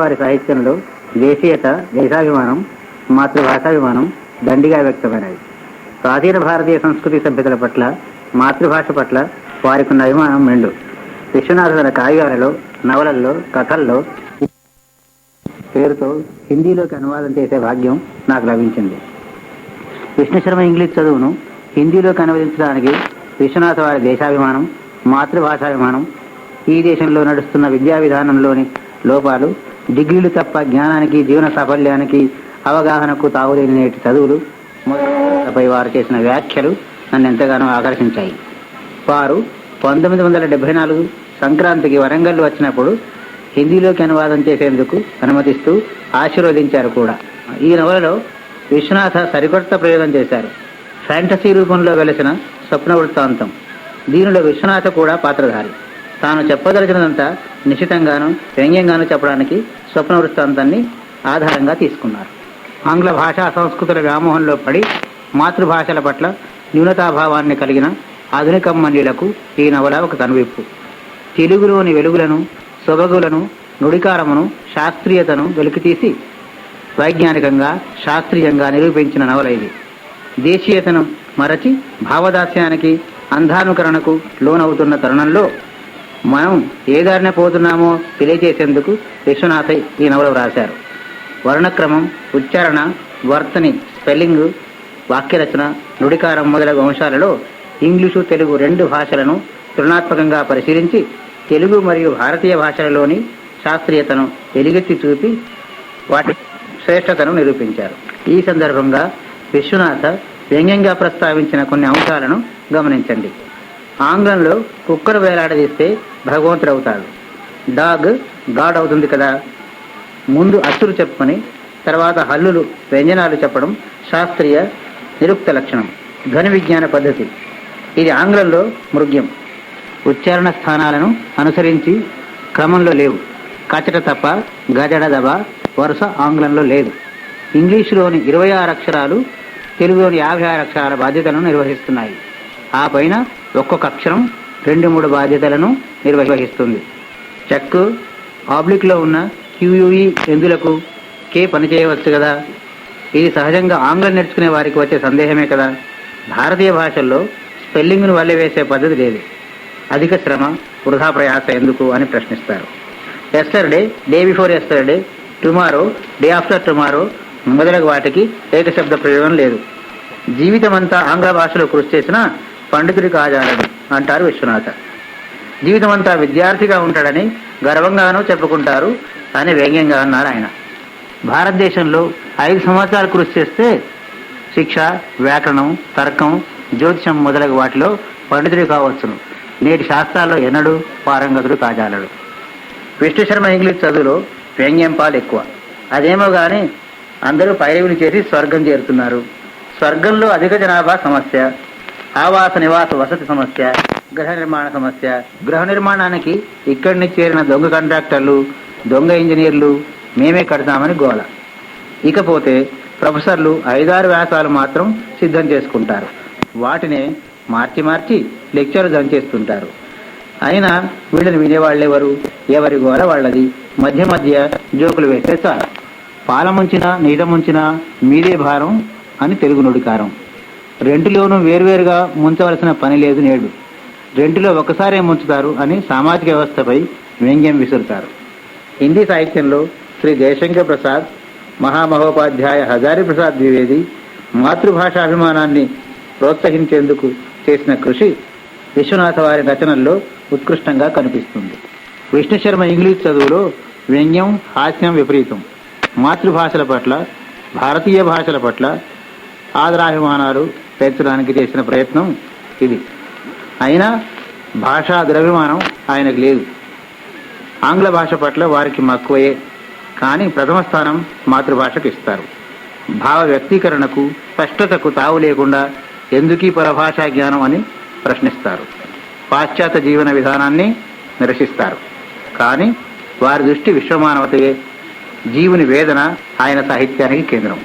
వారి సాహిత్యంలో దేశీయత, దేశాభిమానం, మాతృభాషాభిమానం దండిగా వ్యక్తమైనవి. ప్రాచీన భారతీయ సంస్కృతి సభ్యతల పట్ల, మాతృభాష పట్ల వారికున్న అభిమానం మెండు. విశ్వనాథ తన కావ్యాలలో, నవలల్లో, కథల్లో పేరుతో హిందీలోకి అనువాదం చేసే భాగ్యం నాకు లభించింది. విష్ణుశర్మ ఇంగ్లీష్ చదువును హిందీలోకి అనువదించడానికి విశ్వనాథ వారి దేశాభిమానం, మాతృభాషాభిమానం, ఈ దేశంలో నడుస్తున్న విద్యా విధానంలోని లోపాలు, డిగ్రీలు తప్ప జ్ఞానానికి, జీవన సాఫల్యానికి, అవగాహనకు తావులేని నేటి చదువులు మొదలపై వారు చేసిన వ్యాఖ్యలు నన్ను ఎంతగానో ఆకర్షించాయి. వారు 1974 సంక్రాంతికి వరంగల్ వచ్చినప్పుడు హిందీలోకి అనువాదం చేసేందుకు అనుమతిస్తూ ఆశీర్వదించారు కూడా. ఈ నవలలో విశ్వనాథ సరికొత్త ప్రయోగం చేశారు. ఫ్యాంటసీ రూపంలో వెలసిన స్వప్న వృత్తాంతం. దీనిలో విశ్వనాథ కూడా పాత్రధారి. తాను చెప్పదలిచినంతా నిశితంగాను, వ్యంగ్యంగాను చెప్పడానికి స్వప్న వృత్తాంతాన్ని ఆధారంగా తీసుకున్నారు. ఆంగ్ల భాషా సంస్కృతుల వ్యామోహంలో పడి మాతృభాషల పట్ల న్యూనతాభావాన్ని కలిగిన ఆధునికమ్మన్యులకు ఈ నవల ఒక కనువిప్పు. తెలుగులోని వెలుగులను, సొబగులను, నుడికారమును, శాస్త్రీయతను వెలికితీసి వైజ్ఞానికంగా, శాస్త్రీయంగా నిరూపించిన నవల ఇది. దేశీయతను మరచి భావదాస్యానికి, అంధానుకరణకు లోనవుతున్న తరుణంలో మనం ఏ దారిన పోతున్నామో తెలియజేసేందుకు విశ్వనాథ ఈ నవల వ్రాశారు. వర్ణక్రమం, ఉచ్చారణ, వర్తని, స్పెల్లింగ్, వాక్యరచన, నుడికారం మొదలగు అంశాలలో ఇంగ్లీషు, తెలుగు 2 భాషలను తులనాత్మకంగా పరిశీలించి తెలుగు మరియు భారతీయ భాషలలోని శాస్త్రీయతను ఎలుగెత్తి చూపి వాటి శ్రేష్టతను నిరూపించారు. ఈ సందర్భంగా విశ్వనాథ వ్యంగ్యంగా ప్రస్తావించిన కొన్ని అంశాలను గమనించండి. ఆంగ్లంలో కుక్కను వేలాడదీస్తే భగవంతుడు అవుతాడు. డాగ్ గాడ్ అవుతుంది కదా. ముందు అచ్చులు చెప్పుకొని తర్వాత హల్లులు, వ్యంజనాలు చెప్పడం శాస్త్రీయ నిరుక్త లక్షణం, ఘన విజ్ఞాన పద్ధతి. ఇది ఆంగ్లంలో మృగ్యం. ఉచ్చారణ స్థానాలను అనుసరించి క్రమంలో లేవు. కచట తప్ప గజడ దబ వరుస ఆంగ్లంలో లేదు. ఇంగ్లీషులోని 26 అక్షరాలు తెలుగులోని 56 అక్షరాల బాధ్యతలను నిర్వహిస్తున్నాయి. ఆ పైన ఒక్కొక్క అక్షరం 2-3 బాధ్యతలను నిర్వహిస్తుంది. చెక్ ఆబ్లిక్లో ఉన్న క్యూయుఈ ఎందులకు కే పనిచేయవచ్చు కదా. ఇది సహజంగా ఆంగ్లం నేర్చుకునే వారికి వచ్చే సందేహమే కదా. భారతీయ భాషల్లో స్పెల్లింగ్ను వల్లెవేసే పద్ధతి లేదు. అధిక శ్రమ, వృధా ప్రయాస ఎందుకు అని ప్రశ్నిస్తారు. Yesterday, day before yesterday, tomorrow, day after tomorrow మొదలగు వాటికి ఏకశబ్ద ప్రయోగం లేదు. జీవితమంతా ఆంగ్ల భాషలో కృషి చేసినా పండితుడి కాజాలని అంటారు విశ్వనాథ. జీవితమంతా విద్యార్థిగా ఉంటాడని గర్వంగానూ చెప్పుకుంటారు అని వ్యంగ్యంగా అన్నారు ఆయన. భారతదేశంలో 5 సంవత్సరాలు కృషి చేస్తే శిక్ష, వ్యాకరణం, తర్కం, జ్యోతిషం మొదలగు వాటిలో పండితుడి కావచ్చును. నేటి శాస్త్రాల్లో ఎన్నడూ పారంగతుడు కాజాలడు. విష్ణుశర్మ ఇంగ్లీష్ చదువులో వ్యంగ్యం పాలు ఎక్కువ. అదేమో గాని అందరూ పైరవిని చేసి స్వర్గం చేరుతున్నారు. స్వర్గంలో అధిక జనాభా సమస్య, ఆవాస నివాస వసతి సమస్య, గృహ నిర్మాణ సమస్య. గృహ నిర్మాణానికి ఇక్కడి నుంచి చేరిన దొంగ కాంట్రాక్టర్లు, దొంగ ఇంజనీర్లు మేమే కడతామని గోల. ఇకపోతే ప్రొఫెసర్లు 5-6 వ్యాసాలు మాత్రం సిద్ధం చేసుకుంటారు. వాటినే మార్చి మార్చి లెక్చర్ దంచేస్తుంటారు. అయినా వీళ్ళని వినేవాళ్ళెవరు? ఎవరి గోల వాళ్ళది. మధ్య మధ్య జోకులు వేస్తే చాలు. పాల ముంచినా, నీట ముంచినా మీదే భారం అని తెలుగు నుడికారం. రెంటిలోనూ వేర్వేరుగా ముంచవలసిన పని లేదు నేడు. రెంటిలో ఒకసారే ముంచుతారు అని సామాజిక వ్యవస్థపై వ్యంగ్యం విసురుతారు. హిందీ సాహిత్యంలో శ్రీ జయశంకర్ ప్రసాద్, మహామహోపాధ్యాయ హజారీ ప్రసాద్ ద్వివేది మాతృభాషాభిమానాన్ని ప్రోత్సహించేందుకు చేసిన కృషి విశ్వనాథ వారి రచనల్లో ఉత్కృష్టంగా కనిపిస్తుంది. విష్ణుశర్మ ఇంగ్లీష్ చదువులో వ్యంగ్యం, హాస్యం విపరీతం. మాతృభాషల పట్ల, భారతీయ భాషల పట్ల ఆదరాభిమానాలు పెంచడానికి చేసిన ప్రయత్నం ఇది. అయినా భాషా దురభిమానం ఆయనకు లేదు. ఆంగ్ల భాష పట్ల వారికి మక్కువయే, కానీ ప్రథమ స్థానం మాతృభాషకు ఇస్తారు. భావ వ్యక్తీకరణకు, స్పష్టతకు తావు లేకుండా ఎందుకీ పరభాషా జ్ఞానం అని ప్రశ్నిస్తారు. పాశ్చాత్య జీవన విధానాన్ని నిరసిస్తారు. కానీ వారి దృష్టి విశ్వమానవతయే. జీవుని వేదన ఆయన సాహిత్యానికి కేంద్రం.